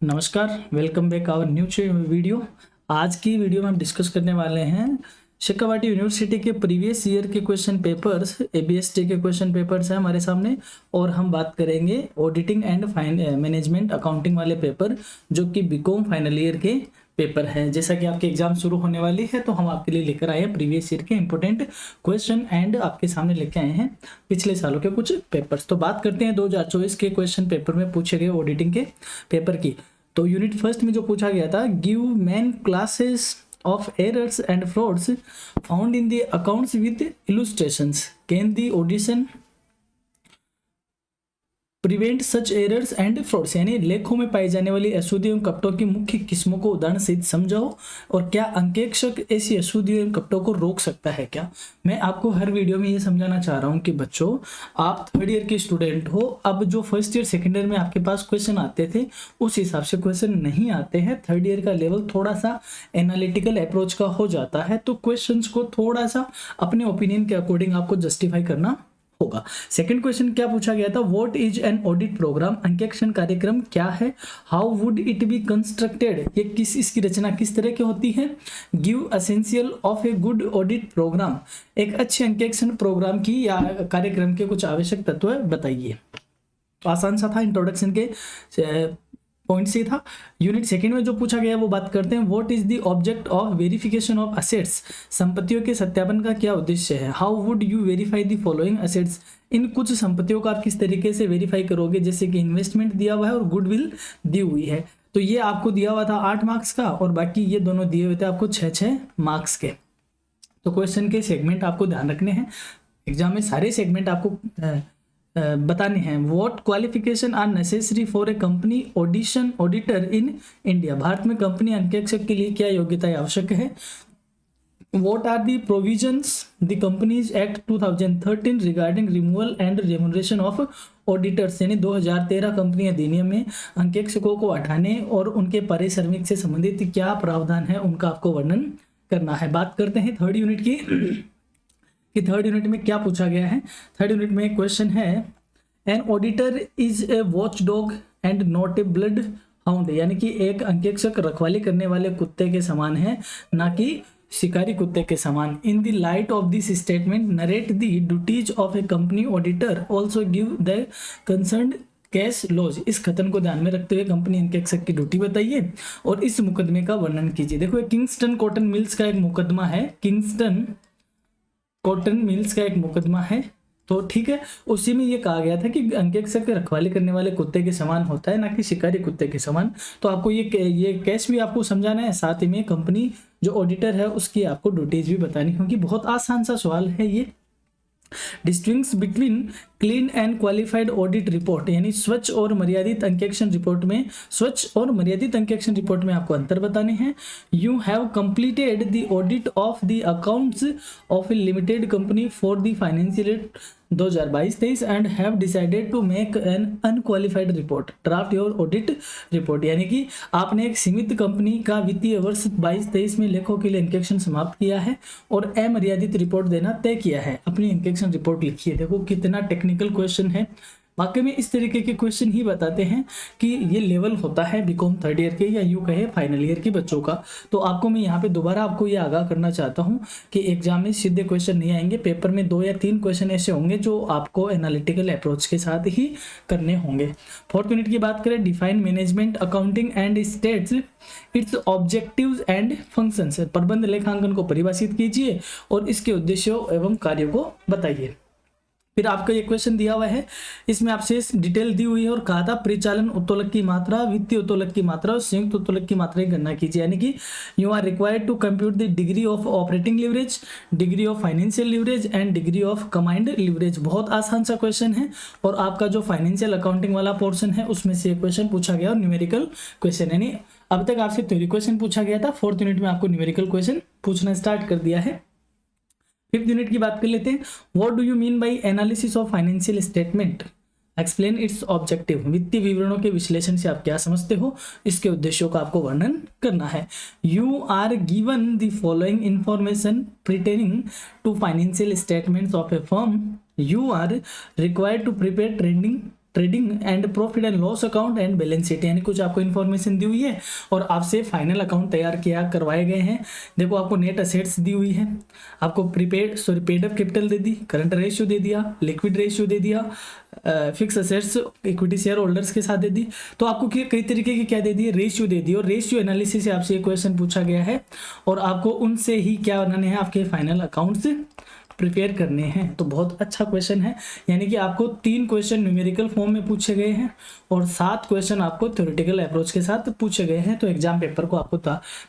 नमस्कार, welcome back our new video. आज की वीडियो में हम डिस्कस करने वाले हैं शेखावाटी यूनिवर्सिटी के प्रीवियस ईयर के क्वेश्चन पेपर्स, एबीएसटी के क्वेश्चन पेपर्स हैं हमारे सामने। और हम बात करेंगे ऑडिटिंग एंड मैनेजमेंट अकाउंटिंग वाले पेपर, जो कि बीकॉम फाइनल ईयर के पेपर है। जैसा कि आपके एग्जाम शुरू होने वाली है, तो हम आपके लिए लेकर आए हैं प्रीवियस ईयर के इंपॉर्टेंट क्वेश्चन एंड आपके सामने लेके आए हैं पिछले सालों के कुछ पेपर्स। तो बात करते हैं 2024 के क्वेश्चन पेपर में पूछे गए ऑडिटिंग के पेपर की। तो यूनिट फर्स्ट में जो पूछा गया था, give main classes of errors and frauds found in the accounts with illustrations, can the audition prevent such errors and frauds, यानी लेखों में पाई जाने वाली अशुद्धियों एवं कपटों की मुख्य किस्मों को उदाहरण सहित समझाओ, और क्या अंकेक्षक ऐसी अशुद्धियों एवं कपटों को रोक सकता है क्या। मैं आपको हर वीडियो में ये समझाना चाह रहा हूँ कि बच्चों, आप थर्ड ईयर के स्टूडेंट हो। अब जो फर्स्ट ईयर सेकेंड ईयर में आपके पास क्वेश्चन आते थे, उस हिसाब से क्वेश्चन नहीं आते हैं। थर्ड ईयर का लेवल थोड़ा सा एनालिटिकल अप्रोच का हो जाता है, तो क्वेश्चन को थोड़ा सा अपने ओपिनियन के अकॉर्डिंग आपको जस्टिफाई करना होगा। सेकंड क्वेश्चन क्या पूछा गया था, what is an audit program, अंकेक्षण कार्यक्रम क्या है। How would it be constructed, ये इसकी रचना किस तरह की होती है। Give essential of a good audit program, एक अच्छे अंकेक्षण प्रोग्राम की या कार्यक्रम के कुछ आवश्यक तत्व बताइए। तो आसान सा था, इंट्रोडक्शन के पॉइंट से था। यूनिट सेकंड में जो पूछा गया वो बात करते हैं, what is the object of verification of assets, संपत्तियों के सत्यापन का क्या उद्देश्य है। How would you verify the following assets, इन कुछ संपत्तियों का आप किस तरीके से वेरीफाई करोगे, जैसे कि इन्वेस्टमेंट दिया हुआ है और गुडविल दी हुई है। तो ये आपको दिया हुआ था 8 मार्क्स का, और बाकी ये दोनों दिए हुए थे आपको 6 मार्क्स के। तो क्वेश्चन के सेगमेंट आपको ध्यान रखने हैं, एग्जाम में सारे सेगमेंट आपको बताने हैं। What qualification are necessary for a company auditor in India, Bharat में कंपनी अंकेक्षक के लिए क्या योग्यताएं आवश्यक है। What are the provisions the companies act 2013 regarding removal and remuneration of auditors, यानी 2013 कंपनी अधिनियम में अंकेक्षकों को हटाने और उनके पारिश्रमिक से संबंधित क्या प्रावधान है, उनका आपको वर्णन करना है। बात करते हैं थर्ड यूनिट की, कि थर्ड यूनिट में क्या पूछा गया है। थर्ड यूनिट में क्वेश्चन है, an auditor is a watch dog and not a blood hound, यानी कि एक अंकेक्षक रखवाली करने वाले कुत्ते के समान है, ना कि शिकारी कुत्ते के समान। In the light of this statement narrate the duties of a company auditor, also give the concerned cash laws, इस कथन को ध्यान में रखते हुए कंपनी अंकेक्षक की ड्यूटी बताइए और इस मुकदमे का वर्णन कीजिए। देखो, किंगस्टन कॉटन मिल्स का एक मुकदमा है, किंगस्टन कॉटन मिल्स का एक मुकदमा है। तो ठीक है, उसी में ये कहा गया था कि अंकेक्षक रखवाली करने वाले कुत्ते के समान होता है, ना कि शिकारी कुत्ते के समान। तो आपको ये केस भी आपको समझाना है, साथ ही में कंपनी जो ऑडिटर है उसकी आपको ड्यूटीज भी बतानी होगी। बहुत आसान सा सवाल है ये। Distinguish between clean and qualified audit report, यानी स्वच्छ और मर्यादित अंकेक्षण रिपोर्ट में, स्वच्छ और मर्यादित अंकेक्षण रिपोर्ट में आपको अंतर बताने हैं। You have completed the audit of the accounts of a limited company for the financial year 2022-23 and have decided to make an unqualified report, draft your audit report, यानी कि आपने एक सीमित कंपनी का वित्तीय वर्ष 22-23 में लेखों के लिए अंकेक्षण समाप्त किया है और अमर्यादित रिपोर्ट देना तय किया है। अपनी अंकेक्षण रिपोर्ट लिखिए। देखो कितना टेक्निकल क्वेश्चन है। वाकई में इस तरीके के क्वेश्चन ही बताते हैं कि ये लेवल होता है बीकॉम थर्ड ईयर के, या यूँ कहे फाइनल ईयर के बच्चों का। तो आपको मैं यहाँ पे दोबारा आपको ये आगाह करना चाहता हूँ कि एग्जाम में सीधे क्वेश्चन नहीं आएंगे, पेपर में 2 या 3 क्वेश्चन ऐसे होंगे जो आपको एनालिटिकल अप्रोच के साथ ही करने होंगे। फोर्थ यूनिट की बात करें, define management accounting and states it's objectives and functions, प्रबंध लेखांकन को परिभाषित कीजिए और इसके उद्देश्यों एवं कार्यों को बताइए। फिर आपका ये क्वेश्चन दिया हुआ है, इसमें आपसे डिटेल दी हुई है और कहा था परिचालन उत्तोलक की मात्रा, वित्तीय उत्तोलक की मात्रा और संयुक्त उत्तोलक की मात्रा की गणना कीजिए। यानी कि you are required to compute the degree of operating leverage, degree of financial leverage and degree of combined leverage. बहुत आसान सा क्वेश्चन है, और आपका जो फाइनेंशियल अकाउंटिंग वाला पोर्शन है उसमें से क्वेश्चन पूछा गया और न्यूमेरिकल क्वेश्चन, यानी अब तक आपसे थ्योरी क्वेश्चन पूछा गया था, फोर्थ यूनिट में आपको न्यूमेरिकल क्वेश्चन पूछना स्टार्ट कर दिया है। फिफ्थ यूनिट की बात कर लेते हैं, what do you mean by analysis of financial statement, explain it's objective, वित्तीय विवरणों के विश्लेषण से आप क्या समझते हो, इसके उद्देश्यों का आपको वर्णन करना है। You are given the following information pertaining to financial statements of a firm. You are required to prepare trading and profit and loss account and balance sheet, यानी कुछ आपको इन्फॉर्मेशन दी हुई है और आपसे फाइनल अकाउंट तैयार करवाए गए हैं। देखो आपको नेट असेट्स दी हुई है, आपको पेड अप कैपिटल दे दी, करंट रेशियो दे दिया, लिक्विड रेशियो दे दिया, fix assets equity share holders के साथ दे दी। तो आपको कई तरीके की क्या दे दी, रेशियो दे दी, और रेशियो एनालिसिस से आपसे ये क्वेश्चन पूछा गया है और आपको उनसे ही क्या बनाने हैं, आपके फाइनल अकाउंट्स प्रिपेयर करने हैं। तो बहुत अच्छा क्वेश्चन है, यानी कि आपको 3 क्वेश्चन न्यूमेरिकल फॉर्म में पूछे गए हैं और 7 क्वेश्चन आपको थ्योरेटिकल अप्रोच के साथ पूछे गए हैं। तो एग्जाम पेपर को आपको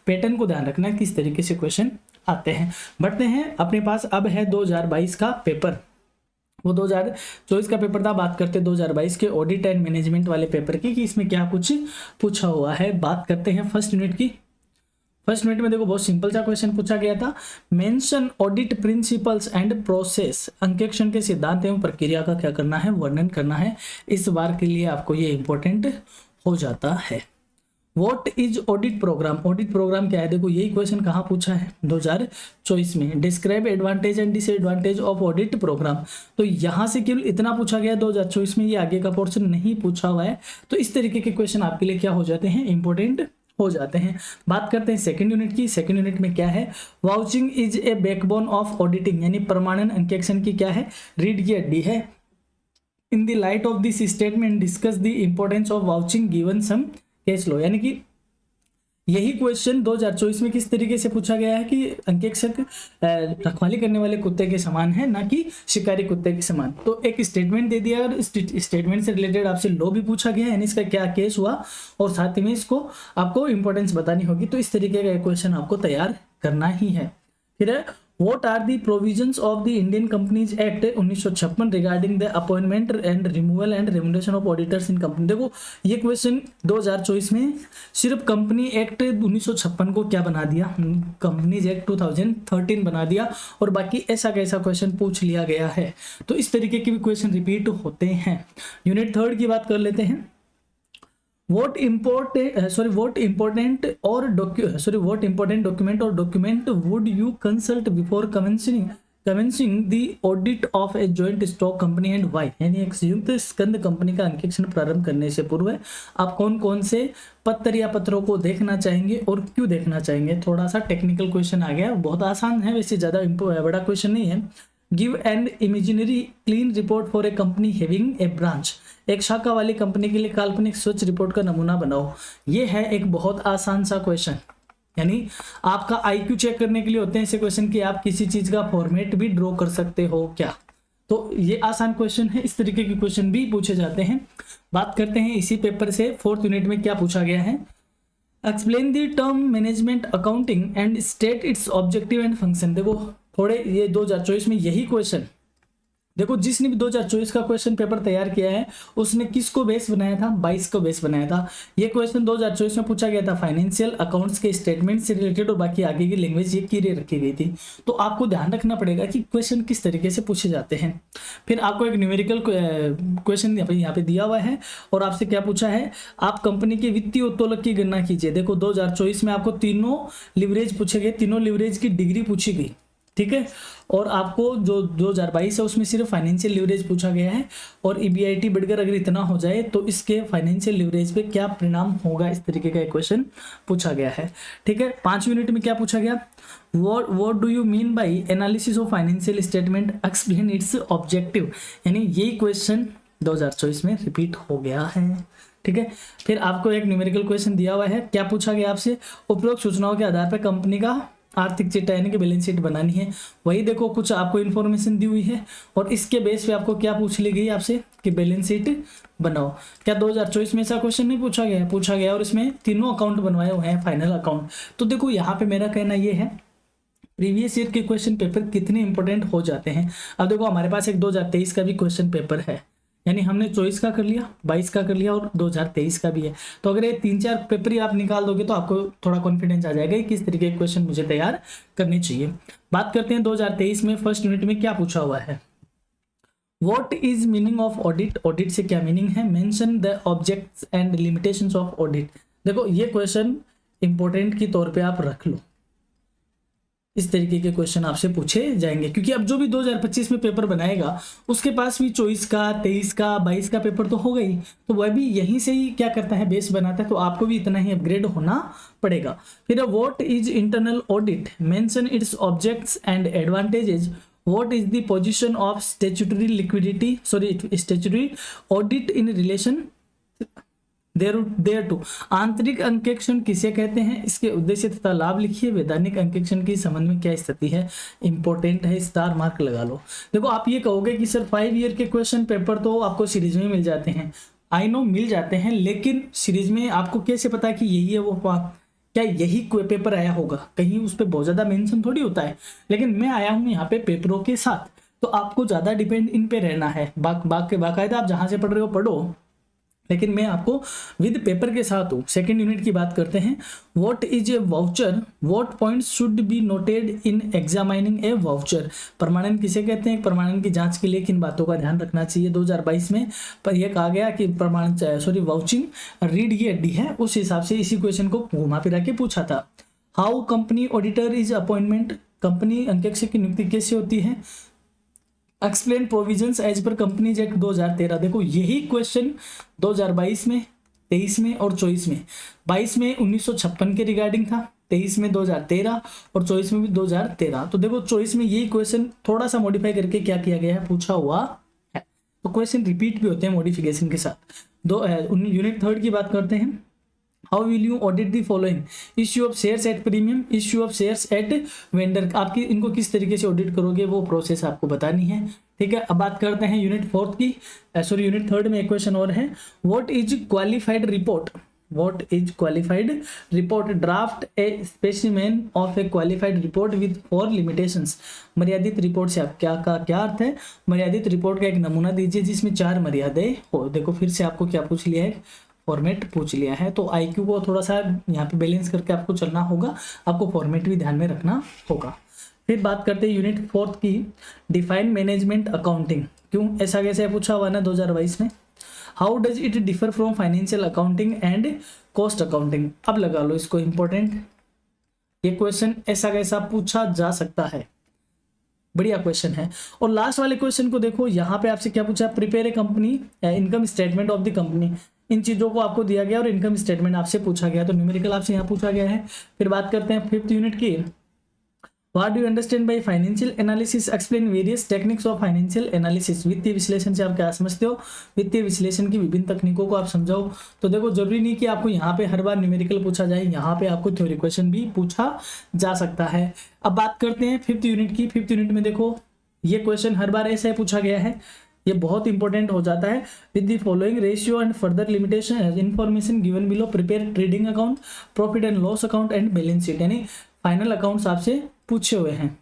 पैटर्न को ध्यान रखना है किस तरीके से क्वेश्चन आते हैं। बढ़ते हैं, अपने पास अब है 2022 का पेपर, वो 2024 का पेपर था। बात करते हैं 2022 के ऑडिट एंड मैनेजमेंट वाले पेपर की कि इसमें क्या कुछ पूछा हुआ है। बात करते हैं फर्स्ट यूनिट की। फर्स्ट यूनिट में देखो बहुत सिंपल सा क्वेश्चन पूछा गया था, mention audit principles and process, अंकेक्षण के सिद्धांत एवं प्रक्रिया का क्या करना है, वर्णन करना है। इस बार के लिए आपको ये इंपॉर्टेंट हो जाता है। What is audit program, audit program क्या है, देखो यही क्वेश्चन कहाँ पूछा है 2024 में। Describe advantage and disadvantage of audit program, तो यहाँ से केवल इतना पूछा गया है 2024 में, ये आगे का पोर्शन नहीं पूछा हुआ है। तो इस तरीके के क्वेश्चन आपके लिए क्या हो जाते हैं, इंपॉर्टेंट हो जाते हैं। बात करते हैं सेकंड यूनिट की। सेकंड यूनिट में क्या है, vouching is a backbone of auditing, यानी प्रमाणन अंकेक्षण की क्या है, रीढ़ की हड्डी है। In the light of this statement discuss the importance of vouching given some case law, यानी कि यही क्वेश्चन 2024 में किस तरीके से पूछा गया है कि अंकेक्षक रखवाली करने वाले कुत्ते के समान है, ना कि शिकारी कुत्ते के समान। तो एक स्टेटमेंट दे दिया और स्टेटमेंट से रिलेटेड आपसे लो भी पूछा गया है, यानी इसका क्या केस हुआ और साथ ही में इसको आपको इंपॉर्टेंस बतानी होगी। तो इस तरीके का क्वेश्चन आपको तैयार करना ही है। फिर है What are the provisions of the Indian Companies Act 1956 regarding the appointment and removal and remuneration of auditors in company। देखो ये क्वेश्चन 2024 में सिर्फ कंपनी एक्ट 1956 को क्या बना दिया, कंपनीज एक्ट 2013 बना दिया, और बाकी ऐसा कैसा क्वेश्चन पूछ लिया गया है। तो इस तरीके के भी क्वेश्चन रिपीट होते हैं। यूनिट 3 की बात कर लेते हैं। what important document or document would you consult before commencing the audit of a joint stock company and why, यानी एक संयुक्त स्कंद कंपनी का अंकेक्षण प्रारंभ करने से पूर्व आप कौन कौन से पत्र या पत्रों को देखना चाहेंगे और क्यों देखना चाहेंगे। थोड़ा सा टेक्निकल क्वेश्चन आ गया, बहुत आसान है वैसे, ज़्यादा बड़ा क्वेश्चन नहीं है। Give an imaginary clean report for a company having a branch, एक शाखा वाली कंपनी के लिए काल्पनिक स्वच्छ रिपोर्ट का नमूना बनाओ। ये है एक बहुत आसान सा क्वेश्चन, यानी आपका आईक्यू चेक करने के लिए होते हैं ऐसे क्वेश्चन कि आप किसी चीज का फॉर्मेट भी ड्रॉ कर सकते हो क्या। तो ये आसान क्वेश्चन है, इस तरीके के क्वेश्चन भी पूछे जाते हैं। बात करते हैं इसी पेपर से फोर्थ यूनिट में क्या पूछा गया है, explain the term management accounting and state it's objective and function. देखो थोड़े ये 2024 में यही क्वेश्चन, देखो जिसने भी 2024 का क्वेश्चन पेपर तैयार किया है उसने किसको बेस बनाया था, 22 को बेस बनाया था। ये क्वेश्चन 2024 में पूछा गया था फाइनेंशियल अकाउंट्स के स्टेटमेंट से रिलेटेड, और बाकी आगे की लैंग्वेज ये क्लियर रखी गई थी। तो आपको ध्यान रखना पड़ेगा कि क्वेश्चन किस तरीके से पूछे जाते हैं। फिर आपको एक न्यूमेरिकल क्वेश्चन यहाँ पे दिया हुआ है और आपसे क्या पूछा है, आप कंपनी के वित्तीय उत्तोलक की गणना कीजिए। देखो 2024 में आपको तीनों लिवरेज पूछे गए, तीनों लिवरेज की डिग्री पूछी गई, ठीक है। और आपको जो 2022 है उसमें सिर्फ फाइनेंशियल लिवरेज पूछा गया है, और ईबीआईटी बढ़कर अगर इतना हो जाए तो इसके फाइनेंशियल लिवरेज पे क्या परिणाम होगा, इस तरीके का एक क्वेश्चन पूछा गया है, ठीक है। 5 यूनिट में क्या पूछा गया, what do you mean by analysis of financial statement, explain it's objective, यानी यही क्वेश्चन 2024 में रिपीट हो गया है, ठीक है। फिर आपको एक न्यूमेरिकल क्वेश्चन दिया हुआ है, क्या पूछा गया आपसे, उपरोक्त सूचनाओं के आधार पर कंपनी का आर्थिक चिट्ठा यानी कि बैलेंस शीट बनानी है। वही देखो कुछ आपको इन्फॉर्मेशन दी हुई है और इसके बेस पे आपको क्या पूछ ली गई आपसे कि बैलेंस शीट बनाओ। क्या 2024 में ऐसा क्वेश्चन नहीं पूछा गया, पूछा गया, और इसमें तीनों अकाउंट बनवाए हुए हैं, फाइनल अकाउंट। तो देखो यहाँ पे मेरा कहना ये है प्रीवियस ईयर के क्वेश्चन पेपर कितने इंपॉर्टेंट हो जाते हैं। अब देखो हमारे पास एक 2023 का भी क्वेश्चन पेपर है, यानी हमने 24 का कर लिया, 22 का कर लिया और 2023 का भी है। तो अगर ये 3-4 पेपर ही आप निकाल दोगे तो आपको थोड़ा कॉन्फिडेंस आ जाएगा कि किस तरीके के क्वेश्चन मुझे तैयार करने चाहिए। बात करते हैं 2023 में फर्स्ट यूनिट में क्या पूछा हुआ है, what is meaning of audit, audit से क्या मीनिंग है, mention the objects and limitations of audit. देखो ये क्वेश्चन इंपॉर्टेंट के तौर पे आप रख लो, इस तरीके के क्वेश्चन आपसे पूछे जाएंगे, क्योंकि अब जो भी 2025 में पेपर बनाएगा उसके पास भी 24 का, 23 का, 22 का पेपर तो होगा ही, तो वह भी यहीं से ही क्या करता है, बेस बनाता है, तो आपको भी इतना ही अपग्रेड होना पड़ेगा। फिर what is internal audit, mention its objects and advantages, what is the position of statutory audit in relation there to, आंतरिक अंकेक्षण किसे कहते हैं, इसके उद्देश्य तथा लाभ लिखिए, वैधानिक अंकेक्षण की संबंध में क्या स्थिति है, इंपॉर्टेंट है, स्टार मार्क लगा लो। देखो आप ये कहोगे कि सर 5 ईयर के क्वेश्चन पेपर तो आपको सीरीज में मिल जाते हैं, आई नो मिल जाते हैं, लेकिन सीरीज में आपको कैसे पता कि यही है वो क्या यही पेपर आया होगा, कहीं उस पर बहुत ज्यादा मेंशन थोड़ी होता है, लेकिन मैं आया हूँ यहाँ पे पेपरों के साथ, तो आपको ज्यादा डिपेंड इन पे रहना है, बाकायदा आप जहां से पढ़ रहे हो पढ़ो, लेकिन मैं आपको विद पेपर के साथ हूँ। सेकेंड यूनिट की बात करते हैं, what is a voucher, what points should be noted in examining A voucher, प्रमाणन किसे कहते हैं, प्रमाणन की जांच के लिए किन बातों का ध्यान रखना चाहिए। 2022 में पर यह कहा गया कि वाउचिंग रीड की अड्डी है, उस हिसाब से इसी क्वेश्चन को घुमा फिरा के पूछा था। How company auditor is appointment, company अंकेक्षक की नियुक्ति कैसे होती है। Explain provisions as per companies act 2013, देखो यही क्वेश्चन 2022 में, 23 में और 24 में, 22 में 1956 के रिगार्डिंग था, 23 में 2013 और 24 में भी 2013। तो देखो 24 में यही क्वेश्चन थोड़ा सा मॉडिफाई करके क्या किया गया है, पूछा हुआ है, तो क्वेश्चन रिपीट भी होते हैं मॉडिफिकेशन के साथ। यूनिट 3 की बात करते हैं, how will you audit the following, issue of shares at premium, issue of shares at vendor, आपकी इनको किस तरीके से ऑडिट करोगे वो प्रोसेस आपको बतानी है। ठीक है, अब बात करते हैं यूनिट 4 की, यूनिट 3 में एक क्वेश्चन और है, what is qualified report, what is qualified report, draft A specimen of A qualified report with 4 limitations, मर्यादित रिपोर्ट से आप क्या अर्थ है, मर्यादित रिपोर्ट का एक नमूना दीजिए जिसमें 4 मर्यादाएं हो। देखो फिर से आपको क्या पूछ लिया है, फॉर्मेट पूछ लिया है, तो आईक्यू को थोड़ा सा यहाँ पे बैलेंस करके आपको चलना होगा, आपको फॉर्मेट भी ध्यान में रखना होगा। फिर बात करते हैं यूनिट 4 की, डिफाइन मैनेजमेंट अकाउंटिंग, क्यों ऐसा कैसे पूछा हुआ ना 2022 में, how does it differ from financial accounting and cost accounting, अब लगा लो इसको इंपॉर्टेंट, ये क्वेश्चन ऐसा कैसा पूछा जा सकता है, बढ़िया क्वेश्चन है। और लास्ट वाले क्वेश्चन को देखो, यहाँ पे आपसे क्या पूछा, prepare a company income statement of the company, इन चीजों को आपको दिया गया और इनकम स्टेटमेंट आपसे पूछा गया, तो न्यूमेरिकल आपसे यहाँ पूछा गया है। फिर बात करते हैं 5th यूनिट की, what do you understand by financial analysis, explain various techniques of financial analysis, वित्तीय विश्लेषण से आप क्या समझते हो, वित्तीय विश्लेषण की विभिन्न तकनीकों को आप समझाओ। तो देखो जरूरी नहीं कि आपको यहाँ पे हर बार न्यूमेरिकल पूछा जाए, यहाँ पे आपको थ्योरी क्वेश्चन भी पूछा जा सकता है। अब बात करते हैं 5th यूनिट की, 5th यूनिट में देखो ये क्वेश्चन हर बार ऐसा ही पूछा गया है, ये बहुत इंपॉर्टेंट हो जाता है, with the following ratio and further limitation information given below, prepare trading account, profit and loss account and balance sheet, यानी फाइनल अकाउंट्स आपसे पूछे हुए हैं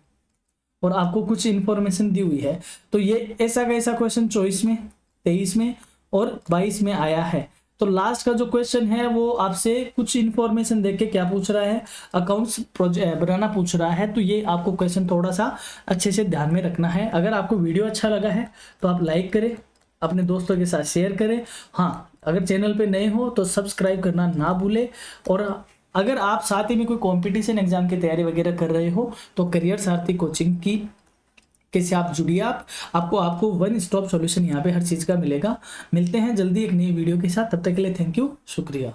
और आपको कुछ इन्फॉर्मेशन दी हुई है। तो ये ऐसा का ऐसा क्वेश्चन 24 में, 23 में और 22 में आया है। तो लास्ट का जो क्वेश्चन है वो आपसे कुछ इन्फॉर्मेशन देके क्या पूछ रहा है, अकाउंट्स बनाना पूछ रहा है, तो ये आपको क्वेश्चन थोड़ा सा अच्छे से ध्यान में रखना है। अगर आपको वीडियो अच्छा लगा है तो आप लाइक करें, अपने दोस्तों के साथ शेयर करें, हाँ अगर चैनल पे नए हो तो सब्सक्राइब करना ना भूले। और अगर आप साथ ही में कोई कंपटीशन एग्जाम की तैयारी वगैरह कर रहे हो तो करियर सारथी कोचिंग की कैसे आप जुड़िए, आपको वन स्टॉप सॉल्यूशन यहाँ पे हर चीज़ का मिलेगा। मिलते हैं जल्दी एक नई वीडियो के साथ, तब तक के लिए थैंक यू, शुक्रिया।